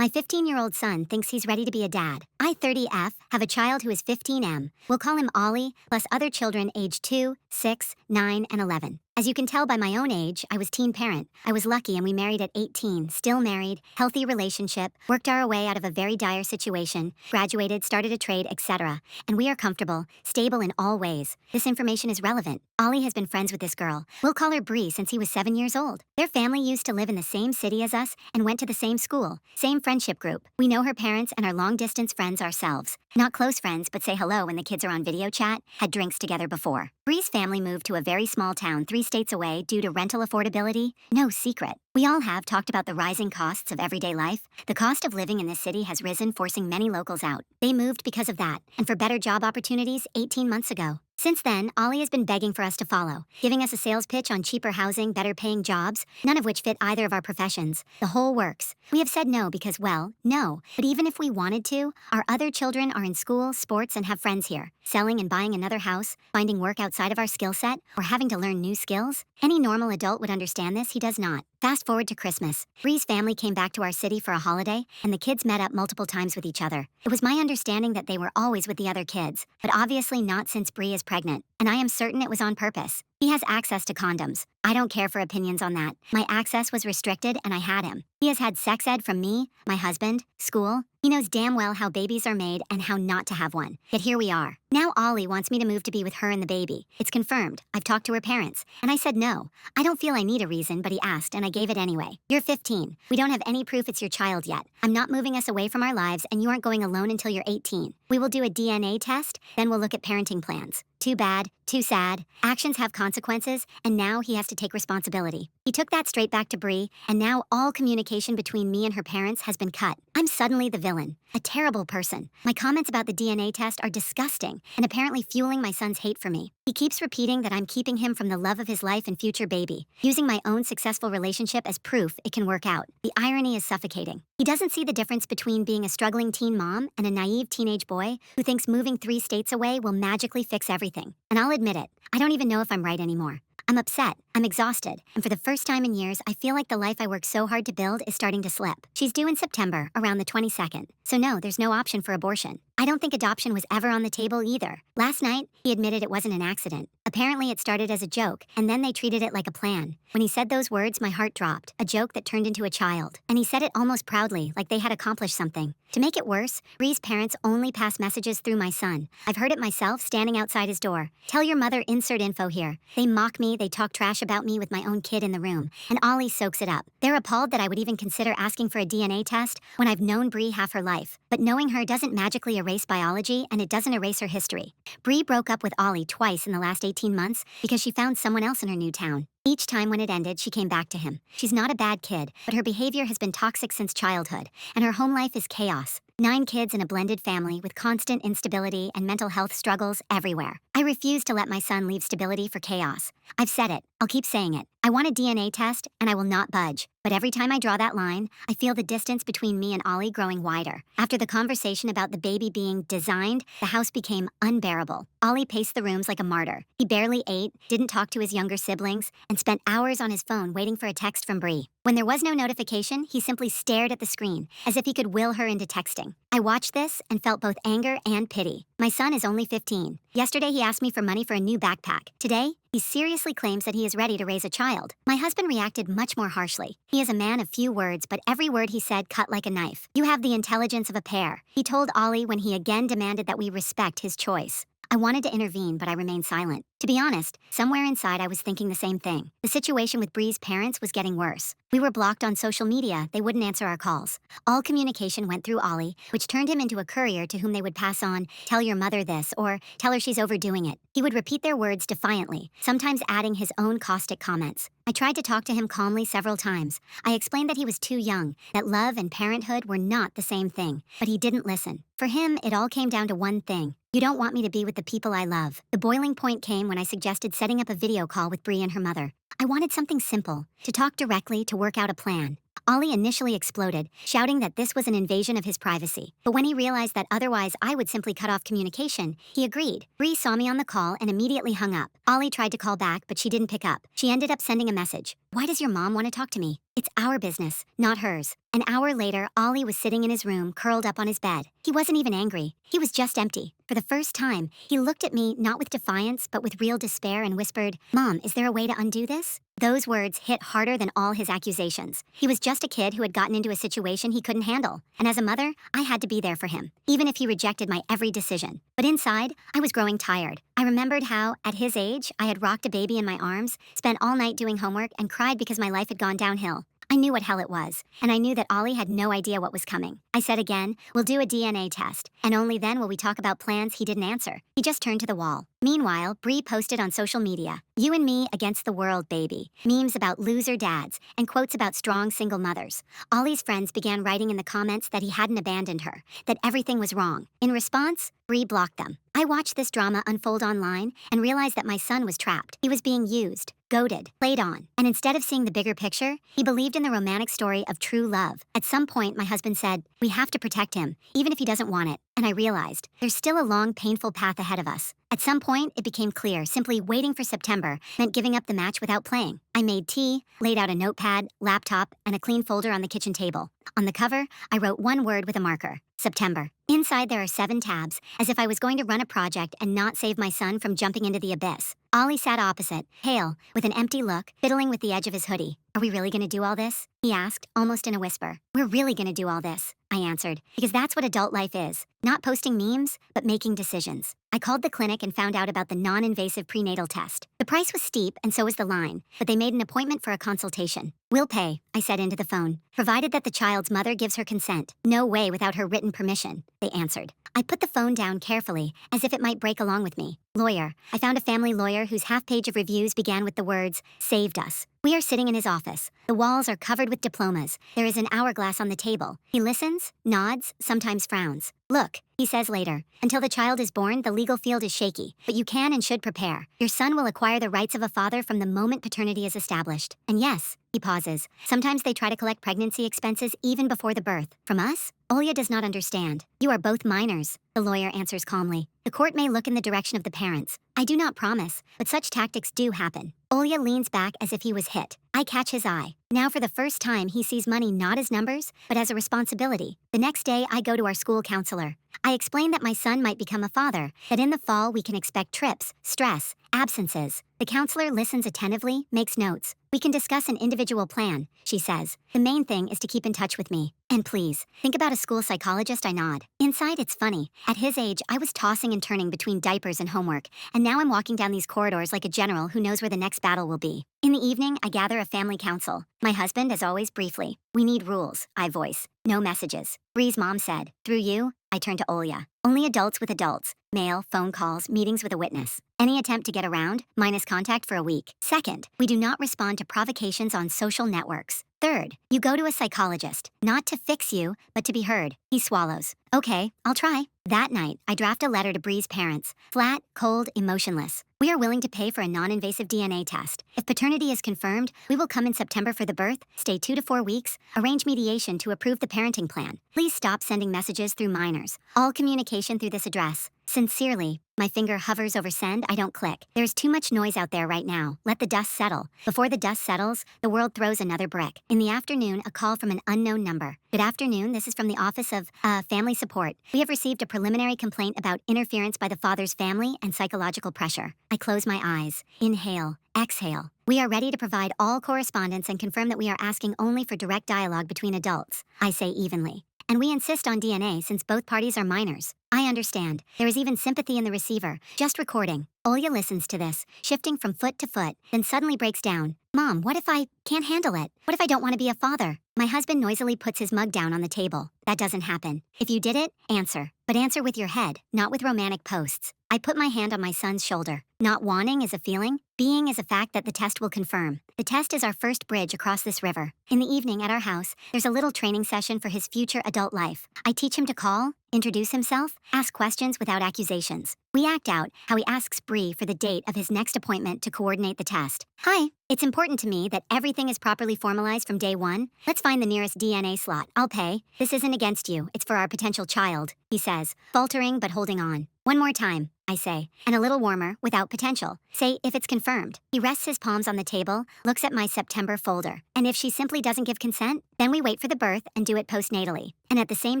My 15-year-old son thinks he's ready to be a dad. I, 30F, have a child who is 15M. We'll call him Ollie, plus other children aged 2, 6, 9, and 11. As you can tell by my own age, I was teen parent. I was lucky and we married at 18, still married, healthy relationship, worked our way out of a very dire situation, graduated, started a trade, etc. And we are comfortable, stable in all ways. This information is relevant. Ollie has been friends with this girl. We'll call her Bree since he was 7 years old. Their family used to live in the same city as us and went to the same school, same friendship group. We know her parents and are long-distance friends ourselves. Not close friends, but say hello when the kids are on video chat, had drinks together before. Bree's family moved to a very small town 3 states away due to rental affordability. No secret. We all have talked about the rising costs of everyday life. The cost of living in this city has risen, forcing many locals out. They moved because of that, and for better job opportunities 18 months ago. Since then, Ollie has been begging for us to follow, giving us a sales pitch on cheaper housing, better paying jobs, none of which fit either of our professions. The whole works. We have said no because, well, no. But even if we wanted to, our other children are in school, sports, and have friends here. Selling and buying another house, finding work outside of our skill set, or having to learn new skills? Any normal adult would understand this, he does not. Fast forward to Christmas. Bree's family came back to our city for a holiday, and the kids met up multiple times with each other. It was my understanding that they were always with the other kids, but obviously not since Bree is pregnant, and I am certain it was on purpose. He has access to condoms. I don't care for opinions on that. My access was restricted and I had him. He has had sex ed from me, my husband, school. He knows damn well how babies are made and how not to have one. Yet here we are. Now Ollie wants me to move to be with her and the baby. It's confirmed. I've talked to her parents. And I said no. I don't feel I need a reason, but he asked and I gave it anyway. You're 15. We don't have any proof it's your child yet. I'm not moving us away from our lives and you aren't going alone until you're 18. We will do a DNA test, then we'll look at parenting plans. Too bad, too sad. Actions have consequences, and now he has to take responsibility. He took that straight back to Bree, and now all communication between me and her parents has been cut. I'm suddenly the villain, a terrible person. My comments about the DNA test are disgusting, and apparently fueling my son's hate for me. He keeps repeating that I'm keeping him from the love of his life and future baby, using my own successful relationship as proof it can work out. The irony is suffocating. He doesn't see the difference between being a struggling teen mom and a naive teenage boy who thinks moving 3 states away will magically fix everything. And I'll admit it, I don't even know if I'm right anymore. I'm upset, I'm exhausted, and for the first time in years, I feel like the life I worked so hard to build is starting to slip. She's due in September, around the 22nd, so no, there's no option for abortion. I don't think adoption was ever on the table either. Last night, he admitted it wasn't an accident. Apparently it started as a joke, and then they treated it like a plan. When he said those words, my heart dropped, a joke that turned into a child. And he said it almost proudly, like they had accomplished something. To make it worse, Bree's parents only pass messages through my son. I've heard it myself standing outside his door. Tell your mother insert info here. They mock me, they talk trash about me with my own kid in the room, and Ollie soaks it up. They're appalled that I would even consider asking for a DNA test when I've known Bree half her life. But knowing her doesn't magically erase biology, and it doesn't erase her history. Bree broke up with Ollie twice in the last 18 months because she found someone else in her new town. Each time when it ended, she came back to him. She's not a bad kid, but her behavior has been toxic since childhood, and her home life is chaos. 9 kids in a blended family with constant instability and mental health struggles everywhere. I refuse to let my son leave stability for chaos. I've said it. I'll keep saying it. I want a DNA test, and I will not budge. But every time I draw that line, I feel the distance between me and Ollie growing wider. After the conversation about the baby being designed, the house became unbearable. Ollie paced the rooms like a martyr. He barely ate, didn't talk to his younger siblings, and spent hours on his phone waiting for a text from Bree. When there was no notification, he simply stared at the screen, as if he could will her into texting. I watched this and felt both anger and pity. My son is only 15. Yesterday he asked me for money for a new backpack. Today, he seriously claims that he is ready to raise a child. My husband reacted much more harshly. He is a man of few words, but every word he said cut like a knife. You have the intelligence of a pear, he told Ollie when he again demanded that we respect his choice. I wanted to intervene, but I remained silent. To be honest, somewhere inside I was thinking the same thing. The situation with Bree's parents was getting worse. We were blocked on social media, they wouldn't answer our calls. All communication went through Ollie, which turned him into a courier to whom they would pass on, tell your mother this, or tell her she's overdoing it. He would repeat their words defiantly, sometimes adding his own caustic comments. I tried to talk to him calmly several times. I explained that he was too young, that love and parenthood were not the same thing, but he didn't listen. For him, it all came down to one thing. You don't want me to be with the people I love. The boiling point came when I suggested setting up a video call with Bree and her mother. I wanted something simple, to talk directly, to work out a plan. Ollie initially exploded, shouting that this was an invasion of his privacy. But when he realized that otherwise I would simply cut off communication, he agreed. Bree saw me on the call and immediately hung up. Ollie tried to call back, but she didn't pick up. She ended up sending a message. Why does your mom want to talk to me? It's our business, not hers. An hour later, Ollie was sitting in his room, curled up on his bed. He wasn't even angry. He was just empty. For the first time, he looked at me not with defiance, but with real despair and whispered, "Mom, is there a way to undo this?" Those words hit harder than all his accusations. He was just a kid who had gotten into a situation he couldn't handle. And as a mother, I had to be there for him, even if he rejected my every decision. But inside, I was growing tired. I remembered how, at his age, I had rocked a baby in my arms, spent all night doing homework, and cried because my life had gone downhill. I knew what hell it was, and I knew that Ollie had no idea what was coming. I said again, "We'll do a DNA test, and only then will we talk about plans." He didn't answer. He just turned to the wall. Meanwhile, Bree posted on social media, "You and me against the world, baby." Memes about loser dads, and quotes about strong single mothers. Ollie's friends began writing in the comments that he hadn't abandoned her, that everything was wrong. In response, Bree blocked them. I watched this drama unfold online and realized that my son was trapped. He was being used, goaded, played on. And instead of seeing the bigger picture, he believed in the romantic story of true love. At some point, my husband said, "We have to protect him, even if he doesn't want it." And I realized, there's still a long, painful path ahead of us. At some point, it became clear simply waiting for September meant giving up the match without playing. I made tea, laid out a notepad, laptop, and a clean folder on the kitchen table. On the cover, I wrote one word with a marker: September. Inside there are 7 tabs, as if I was going to run a project and not save my son from jumping into the abyss. Ollie sat opposite, pale, with an empty look, fiddling with the edge of his hoodie. "Are we really going to do all this?" he asked, almost in a whisper. "We're really going to do all this," I answered, because that's what adult life is. Not posting memes, but making decisions. I called the clinic and found out about the non-invasive prenatal test. The price was steep, and so was the line, but they made an appointment for a consultation. "We'll pay," I said into the phone, "provided that the child's mother gives her consent." "No way without her written permission," they answered. I put the phone down carefully, as if it might break along with me. Lawyer. I found a family lawyer whose half-page of reviews began with the words, "Saved us." We are sitting in his office. The walls are covered with diplomas. There is an hourglass on the table. He listens, nods, sometimes frowns. "Look," he says later, "until the child is born, the legal field is shaky, but you can and should prepare. Your son will acquire the rights of a father from the moment paternity is established. And yes," he pauses, "sometimes they try to collect pregnancy expenses even before the birth. From us? Olya does not understand. You are both minors," the lawyer answers calmly. "The court may look in the direction of the parents. I do not promise, but such tactics do happen." Olya leans back as if he was hit. I catch his eye. Now for the first time, he sees money not as numbers, but as a responsibility. The next day, I go to our school counselor. I explain that my son might become a father, that in the fall we can expect trips, stress, absences. The counselor listens attentively, makes notes. "We can discuss an individual plan," she says. "The main thing is to keep in touch with me. And please, think about a school psychologist." I nod. Inside, it's funny. At his age, I was tossing and turning between diapers and homework, and now I'm walking down these corridors like a general who knows where the next battle will be. In the evening, I gather a family council. My husband, as always, briefly. "We need rules," I voice. "No messages." Bree's mom said. Through you, I turn to Olya. "Only adults with adults. Mail, phone calls, meetings with a witness. Any attempt to get around, minus contact for a week. Second, we do not respond to provocations on social networks. Third, you go to a psychologist, not to fix you, but to be heard." He swallows. "Okay, I'll try." That night, I draft a letter to Bree's parents. Flat, cold, emotionless. "We are willing to pay for a non-invasive DNA test. If paternity is confirmed, we will come in September for the birth, stay 2 to 4 weeks, arrange mediation to approve the parenting plan. Please stop sending messages through minors. All communication through this address. Sincerely." My finger hovers over send. I don't click. There's too much noise out there right now. Let the dust settle. Before the dust settles, the world throws another brick. In the afternoon, a call from an unknown number. "Good afternoon, this is from the Office of, Family Support. We have received a preliminary complaint about interference by the father's family and psychological pressure." I close my eyes. Inhale. Exhale. "We are ready to provide all correspondence and confirm that we are asking only for direct dialogue between adults," I say evenly. "And we insist on DNA since both parties are minors." I understand. There is even sympathy in the receiver. Just recording. Olya listens to this, shifting from foot to foot, then suddenly breaks down. "Mom, what if I can't handle it? What if I don't want to be a father?" My husband noisily puts his mug down on the table. "That doesn't happen. If you did it, answer. But answer with your head, not with romantic posts." I put my hand on my son's shoulder. Not wanting is a feeling. Being is a fact that the test will confirm. The test is our first bridge across this river. In the evening at our house, there's a little training session for his future adult life. I teach him to call, introduce himself, ask questions without accusations. We act out how he asks Bree for the date of his next appointment to coordinate the test. "Hi, it's important to me that everything is properly formalized from day one. Let's find the nearest DNA slot. I'll pay. This isn't against you. It's for our potential child," he says, faltering but holding on. "One more time." I say, and a little warmer, without potential. Say if it's confirmed. He rests his palms on the table, looks at my September folder. And if she simply doesn't give consent, then we wait for the birth and do it postnatally. And at the same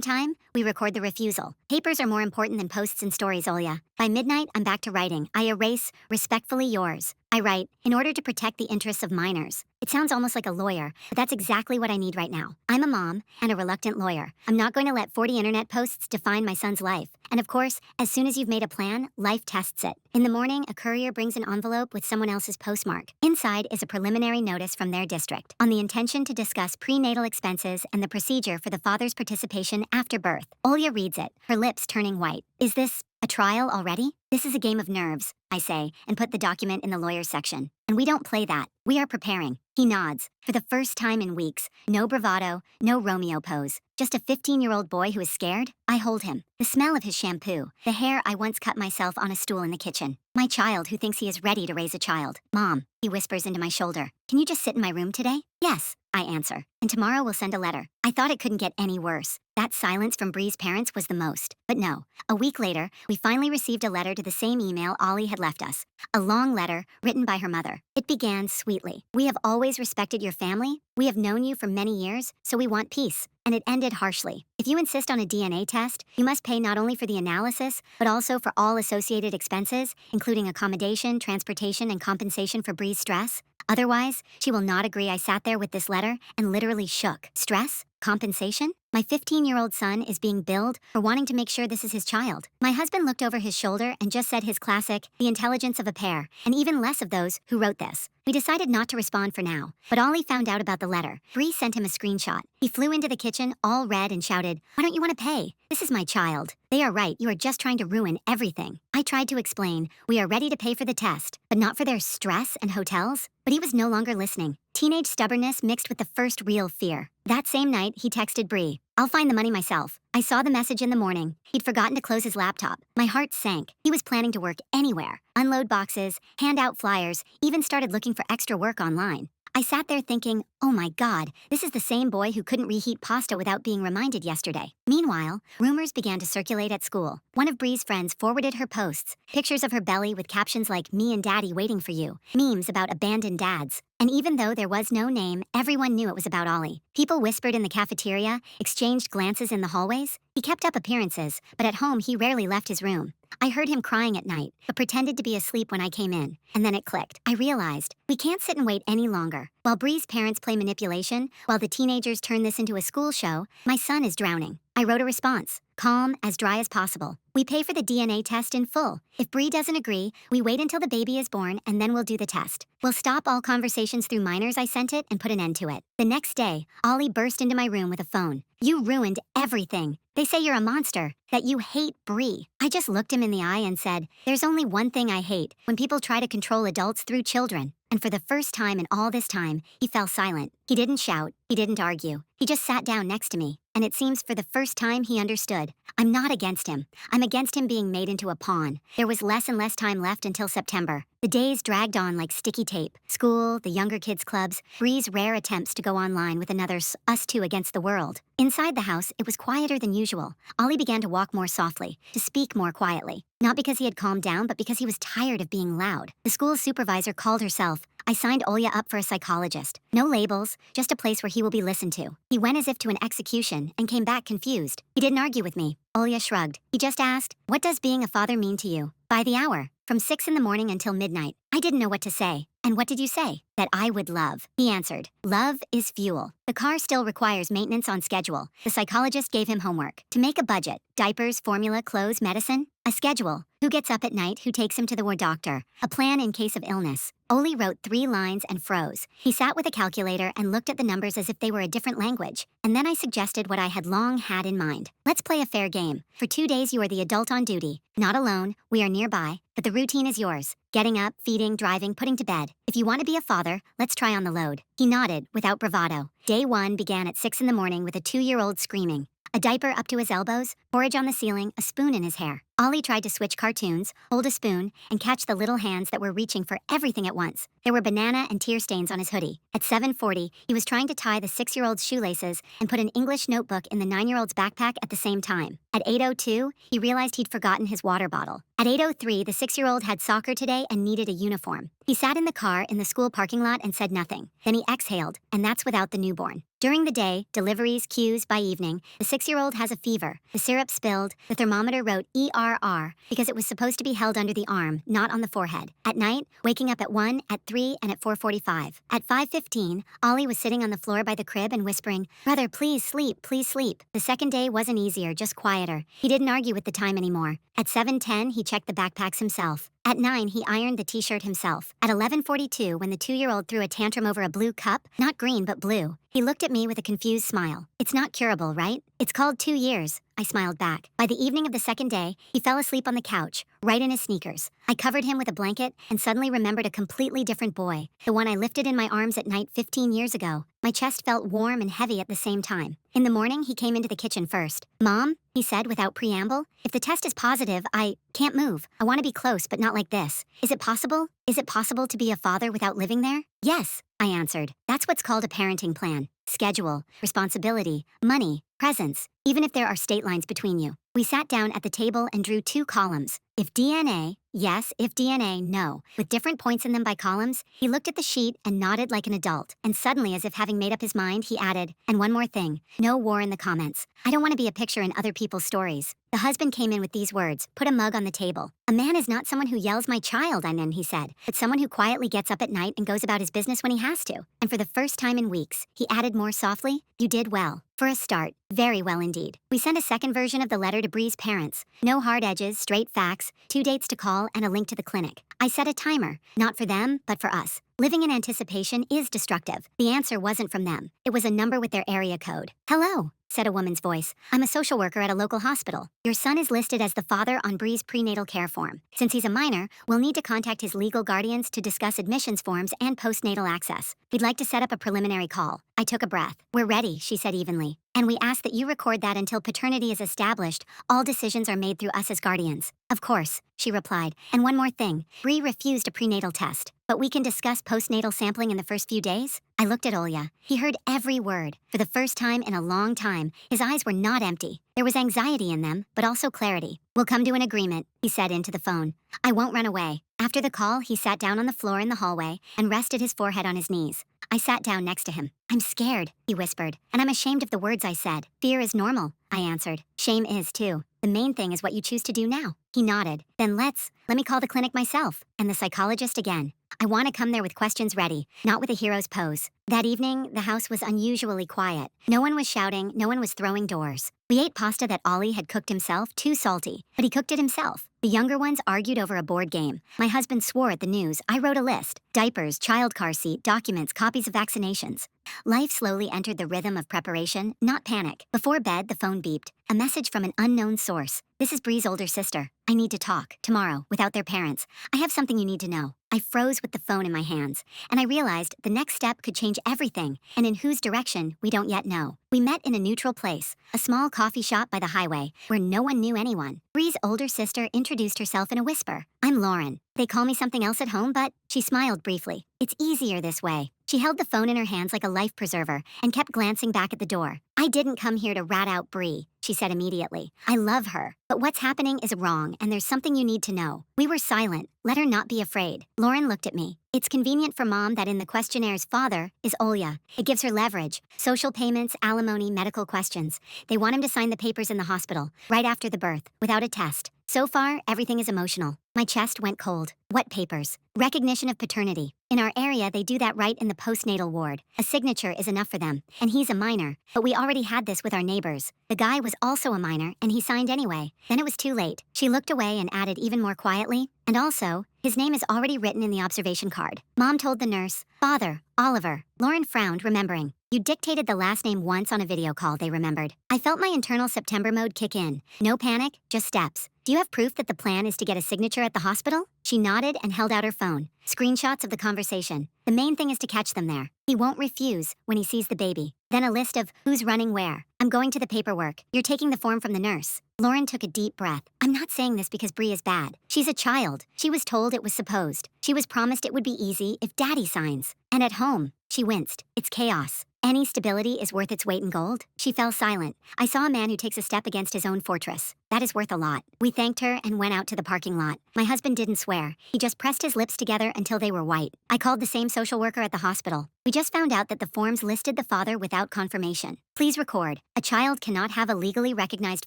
time, we record the refusal. Papers are more important than posts and stories, Olya. By midnight, I'm back to writing. I erase, respectfully yours. I write, in order to protect the interests of minors. It sounds almost like a lawyer, but that's exactly what I need right now. I'm a mom and a reluctant lawyer. I'm not going to let 40 internet posts define my son's life. And of course, as soon as you've made a plan, life tests it. In the morning, a courier brings an envelope with someone else's postmark. Inside is a preliminary notice from their district on the intention to discuss prenatal expenses and the procedure for the father's participation after birth. Olya reads it, her lips turning white. Is this a trial already? This is a game of nerves, I say, and put the document in the lawyer's section. And we don't play that. We are preparing. He nods. For the first time in weeks, no bravado, no Romeo pose. Just a 15-year-old boy who is scared. I hold him. The smell of his shampoo. The hair I once cut myself on a stool in the kitchen. My child who thinks he is ready to raise a child. Mom, he whispers into my shoulder. Can you just sit in my room today? Yes, I answer. And tomorrow we'll send a letter. I thought it couldn't get any worse. That silence from Bree's parents was the most. But no. A week later, we finally received a letter to the same email Ollie had left us. A long letter written by her mother. It began sweetly. We have always respected your family. We have known you for many years, so we want peace. And it ended harshly. If you insist on a DNA test, you must pay not only for the analysis, but also for all associated expenses, including accommodation, transportation, and compensation for Bree's stress. Otherwise, she will not agree. I sat there with this letter and literally shook. Stress? Compensation? My 15-year-old son is being billed for wanting to make sure this is his child. My husband looked over his shoulder and just said his classic, the intelligence of a pair, and even less of those who wrote this. We decided not to respond for now, but Ollie found out about the letter. Bree sent him a screenshot. He flew into the kitchen, all red, and shouted, "Why don't you want to pay? This is my child." They are right, you are just trying to ruin everything. I tried to explain, we are ready to pay for the test, but not for their stress and hotels. But he was no longer listening. Teenage stubbornness mixed with the first real fear. That same night, he texted Bree, "I'll find the money myself." I saw the message in the morning. He'd forgotten to close his laptop. My heart sank. He was planning to work anywhere. Unload boxes, hand out flyers, even started looking for extra work online. I sat there thinking, oh my God, this is the same boy who couldn't reheat pasta without being reminded yesterday. Meanwhile, rumors began to circulate at school. One of Bree's friends forwarded her posts, pictures of her belly with captions like, "Me and Daddy waiting for you," memes about abandoned dads. And even though there was no name, everyone knew it was about Ollie. People whispered in the cafeteria, exchanged glances in the hallways. He kept up appearances, but at home he rarely left his room. I heard him crying at night, but pretended to be asleep when I came in. And then it clicked. I realized, we can't sit and wait any longer. While Bree's parents play manipulation, while the teenagers turn this into a school show, my son is drowning. I wrote a response. Calm, as dry as possible. We pay for the DNA test in full. If Bree doesn't agree, we wait until the baby is born and then we'll do the test. We'll stop all conversations through minors, I sent it, and put an end to it. The next day, Ollie burst into my room with a phone. "You ruined everything. They say you're a monster, that you hate Bree." I just looked him in the eye and said, there's only one thing I hate, when people try to control adults through children. And for the first time in all this time, he fell silent. He didn't shout. He didn't argue. He just sat down next to me. And it seems for the first time he understood. I'm not against him. I'm against him being made into a pawn. There was less and less time left until September. The days dragged on like sticky tape. School, the younger kids' clubs, Bree's rare attempts to go online with another us two against the world. Inside the house, it was quieter than usual. Ollie began to walk more softly, to speak more quietly. Not because he had calmed down, but because he was tired of being loud. The school's supervisor called herself. I signed Olya up for a psychologist. No labels, just a place where he will be listened to. He went as if to an execution and came back confused. He didn't argue with me. Olya shrugged. He just asked, "What does being a father mean to you?" By the hour, from 6 in the morning until midnight. I didn't know what to say. "And what did you say?" "That I would love." He answered. Love is fuel. The car still requires maintenance on schedule. The psychologist gave him homework. To make a budget. Diapers, formula, clothes, medicine. A schedule. Who gets up at night, who takes him to the ward doctor. A plan in case of illness. Ollie wrote 3 lines and froze. He sat with a calculator and looked at the numbers as if they were a different language. And then I suggested what I had long had in mind. Let's play a fair game. For 2 days you are the adult on duty. Not alone, we are nearby, but the routine is yours. Getting up, feeding, driving, putting to bed. If you want to be a father, let's try on the load. He nodded, without bravado. Day 1 began at 6 in the morning with a 2-year-old screaming. A diaper up to his elbows, porridge on the ceiling, a spoon in his hair. Ollie tried to switch cartoons, hold a spoon, and catch the little hands that were reaching for everything at once. There were banana and tear stains on his hoodie. At 7:40, he was trying to tie the 6-year-old's shoelaces and put an English notebook in the 9-year-old's backpack at the same time. At 8:02, he realized he'd forgotten his water bottle. At 8:03, the 6-year-old had soccer today and needed a uniform. He sat in the car in the school parking lot and said nothing. Then he exhaled, and that's without the newborn. During the day, deliveries, queues, by evening, the 6-year-old has a fever. The syrup spilled. The thermometer wrote ERR because it was supposed to be held under the arm, not on the forehead. At night, waking up at 1, at 3, and at 4:45. At 5:15, Ollie was sitting on the floor by the crib and whispering, "Brother, please sleep, please sleep." The second day wasn't easier, just quieter. He didn't argue with the time anymore. At 7:10, he checked the backpacks himself. At 9, he ironed the t-shirt himself. At 11:42, when the 2-year-old threw a tantrum over a blue cup, not green but blue, he looked at me with a confused smile. "It's not curable, right? It's called 2 years." I smiled back. By the evening of the second day, he fell asleep on the couch, right in his sneakers. I covered him with a blanket and suddenly remembered a completely different boy, the one I lifted in my arms at night 15 years ago. My chest felt warm and heavy at the same time. In the morning, he came into the kitchen first. "Mom," he said without preamble, "if the test is positive, I can't move. I want to be close, but not like this. Is it possible? Is it possible to be a father without living there?" "Yes," I answered. "That's what's called a parenting plan. Schedule, responsibility, money, presence, even if there are state lines between you." We sat down at the table and drew 2 columns. If DNA, yes. If DNA, no. With different points in them by columns, he looked at the sheet and nodded like an adult. And suddenly, as if having made up his mind, he added, "And one more thing. No war in the comments. I don't want to be a picture in other people's stories." The husband came in with these words, put a mug on the table. "A man is not someone who yells 'my child' and then," he said, "but someone who quietly gets up at night and goes about his business when he has to." And for the first time in weeks, he added more softly, "You did well. For a start, very well indeed." We sent a second version of the letter to Bree's parents. No hard edges, straight facts, 2 dates to call, and a link to the clinic. I set a timer, not for them, but for us. Living in anticipation is destructive. The answer wasn't from them. It was a number with their area code. "Hello," said a woman's voice. "I'm a social worker at a local hospital. Your son is listed as the father on Bree's prenatal care form. Since he's a minor, we'll need to contact his legal guardians to discuss admissions forms and postnatal access. We'd like to set up a preliminary call." I took a breath. "We're ready," she said evenly. "And we ask that you record that until paternity is established, all decisions are made through us as guardians." "Of course," she replied. "And one more thing. Bree refused a prenatal test. But we can discuss postnatal sampling in the first few days?" I looked at Olya. He heard every word. For the first time in a long time, his eyes were not empty. There was anxiety in them, but also clarity. "We'll come to an agreement," he said into the phone. "I won't run away." After the call, he sat down on the floor in the hallway and rested his forehead on his knees. I sat down next to him. "I'm scared," he whispered, "and I'm ashamed of the words I said." "Fear is normal," I answered. "Shame is too. The main thing is what you choose to do now." He nodded. "Then let me call the clinic myself." And the psychologist again. "I want to come there with questions ready, not with a hero's pose." That evening, the house was unusually quiet. No one was shouting, no one was throwing doors. We ate pasta that Ollie had cooked himself, too salty, but he cooked it himself. The younger ones argued over a board game. My husband swore at the news. I wrote a list. Diapers, child car seat, documents, copies of vaccinations. Life slowly entered the rhythm of preparation, not panic. Before bed, the phone beeped. A message from an unknown source. "This is Bree's older sister. I need to talk, tomorrow, without their parents. I have something you need to know." I froze with the phone in my hands, and I realized the next step could change everything, and in whose direction, we don't yet know. We met in a neutral place, a small coffee shop by the highway, where no one knew anyone. Bree's older sister introduced herself in a whisper. "I'm Lauren. They call me something else at home, but..." She smiled briefly. "It's easier this way." She held the phone in her hands like a life preserver and kept glancing back at the door. "I didn't come here to rat out Bree," she said immediately. "I love her. But what's happening is wrong, and there's something you need to know." We were silent. Let her not be afraid. Lauren looked at me. "It's convenient for Mom that in the questionnaires father is Olya. It gives her leverage. Social payments, alimony, medical questions. They want him to sign the papers in the hospital, right after the birth, without a test. So far, everything is emotional." My chest went cold. "What papers?" "Recognition of paternity. In our area, they do that right in the postnatal ward. A signature is enough for them, and he's a minor. But we already had this with our neighbors. The guy was also a minor, and he signed anyway. Then it was too late." She looked away and added even more quietly, "And also, his name is already written in the observation card." Mom told the nurse, "Father, Oliver." Lauren frowned, remembering. "You dictated the last name once on a video call," they remembered. I felt my internal September mode kick in. No panic, just steps. "Do you have proof that the plan is to get a signature at the hospital?" She nodded and held out her phone. Screenshots of the conversation. "The main thing is to catch them there. He won't refuse when he sees the baby." then a list of who's running where. I'm going to the paperwork. You're taking the form from the nurse. Lauren took a deep breath. I'm not saying this because Bree is bad. She's a child. She was told it was supposed. She was promised it would be easy if Daddy signs. And at home, she winced. It's chaos. Any stability is worth its weight in gold. She fell silent. I saw a man who takes a step against his own fortress. That is worth a lot. We thanked her and went out to the parking lot. My husband didn't swear. He just pressed his lips together until they were white. I called the same social worker at the hospital. We just found out that the forms listed the father without confirmation. Please record. A child cannot have a legally recognized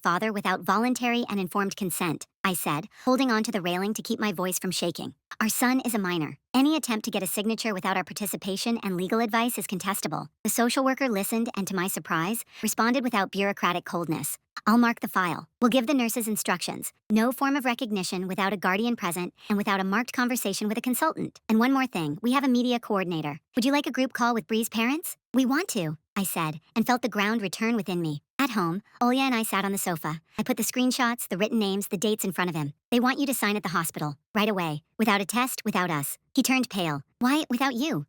father without voluntary and informed consent, I said, holding onto the railing to keep my voice from shaking. Our son is a minor. Any attempt to get a signature without our participation and legal advice is contestable. The social worker listened and, to my surprise, responded without bureaucratic coldness. I'll mark the file. We'll give the nurses instructions. No form of recognition without a guardian present and without a marked conversation with a consultant. And one more thing, we have a media coordinator. Would you like a group call with Bree's parents? We want to, I said, and felt the ground return within me. At home, Olya and I sat on the sofa. I put the screenshots, the written names, the dates in front of him. They want you to sign at the hospital, right away, without a test, without us. He turned pale. Why without you?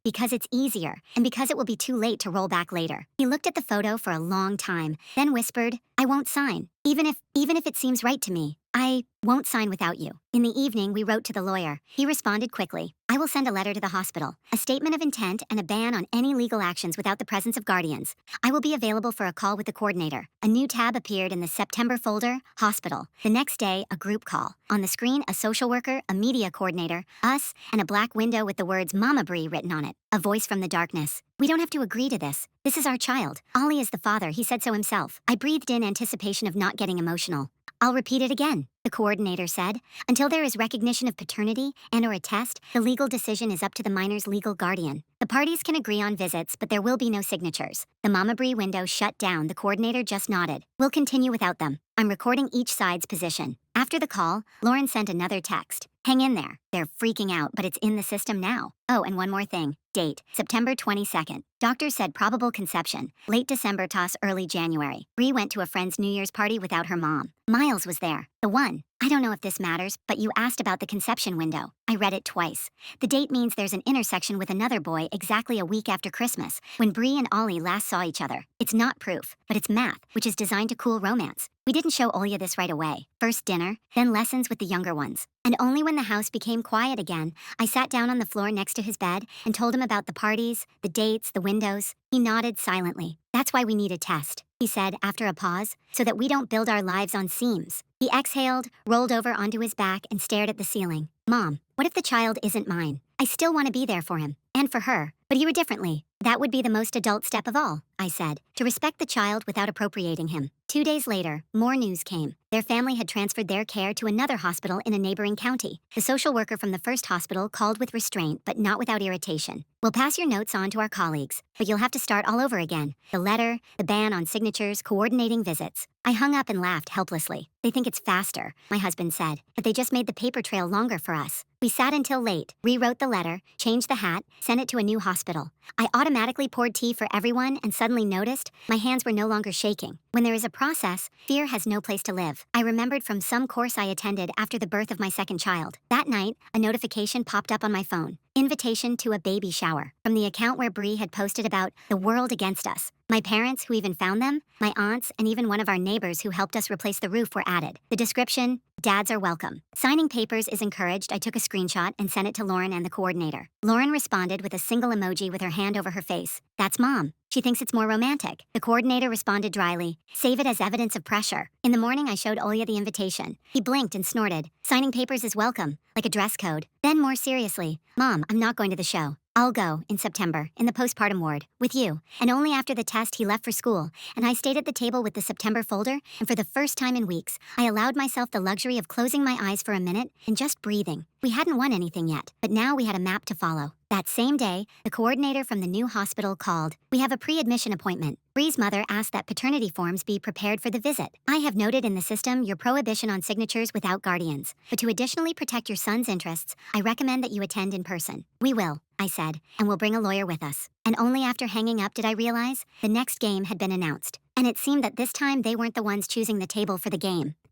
Because it's easier, and because it will be too late to roll back later. He looked at the photo for a long time, then whispered, I won't sign, even if it seems right to me. I won't sign without you. In the evening, we wrote to the lawyer. He responded quickly. I will send a letter to the hospital, a statement of intent and a ban on any legal actions without the presence of guardians. I will be available for a call with the coordinator. A new tab appeared in the September folder, Hospital. The next day, a group call. On the screen, a social worker, a media coordinator, us, and a black window with the words Mama Bree written on it. A voice from the darkness. We don't have to agree to this. This is our child. Ollie is the father, he said so himself. I breathed in anticipation of not getting emotional. I'll repeat it again, the coordinator said. Until there is recognition of paternity and/or a test, the legal decision is up to the minor's legal guardian. The parties can agree on visits, but there will be no signatures. The Mama Bree window shut down. The coordinator just nodded. We'll continue without them. I'm recording each side's position. After the call, Lauren sent another text. Hang in there. They're freaking out, but it's in the system now. Oh, and one more thing. Date, September 22nd. Doctor said probable conception. Late December toss early January. Bree went to a friend's New Year's party without her mom. Miles was there. The one. I don't know if this matters, but you asked about the conception window. I read it twice. The date means there's an intersection with another boy exactly a week after Christmas, when Bree and Ollie last saw each other. It's not proof, but it's math, which is designed to cool romance. We didn't show Olya this right away. First dinner, then lessons with the younger ones. And only when the house became quiet again, I sat down on the floor next to his bed and told him about the parties, the dates, the windows. He nodded silently. That's why we need a test, he said after a pause, so that we don't build our lives on seams. He exhaled, rolled over onto his back, and stared at the ceiling. Mom, what if the child isn't mine? I still want to be there for him, and for her, but you were differently. That would be the most adult step of all, I said, to respect the child without appropriating him. 2 days later, more news came. Their family had transferred their care to another hospital in a neighboring county. The social worker from the first hospital called with restraint, but not without irritation. We'll pass your notes on to our colleagues, but you'll have to start all over again. The letter, the ban on signatures, coordinating visits. I hung up and laughed helplessly. They think it's faster, my husband said, but they just made the paper trail longer for us. We sat until late, rewrote the letter, changed the hat, sent it to a new hospital. I automatically poured tea for everyone and suddenly noticed my hands were no longer shaking. When there is a process, fear has no place to live. I remembered from some course I attended after the birth of my second child. That night, a notification popped up on my phone. Invitation to a baby shower, from the account where Bree had posted about the world against us. My parents, who even found them, my aunts, and even one of our neighbors who helped us replace the roof were added. The description, dads are welcome. Signing papers is encouraged. I took a screenshot and sent it to Lauren and the coordinator. Lauren responded with a single emoji with her hand over her face. That's Mom. She thinks it's more romantic. The coordinator responded dryly, save it as evidence of pressure. In the morning, I showed Olya the invitation. He blinked and snorted. Signing papers is welcome, like a dress code. Then more seriously, Mom, I'm not going to the show. I'll go, in September, in the postpartum ward, with you. And only after the test he left for school, and I stayed at the table with the September folder, and for the first time in weeks, I allowed myself the luxury of closing my eyes for a minute and just breathing. We hadn't won anything yet, but now we had a map to follow. That same day, the coordinator from the new hospital called. We have a pre-admission appointment. Bree's mother asked that paternity forms be prepared for the visit. I have noted in the system your prohibition on signatures without guardians, but to additionally protect your son's interests, I recommend that you attend in person. We will, I said, and we'll bring a lawyer with us. And only after hanging up did I realize the next game had been announced. And it seemed that this time they weren't the ones choosing the table for the game.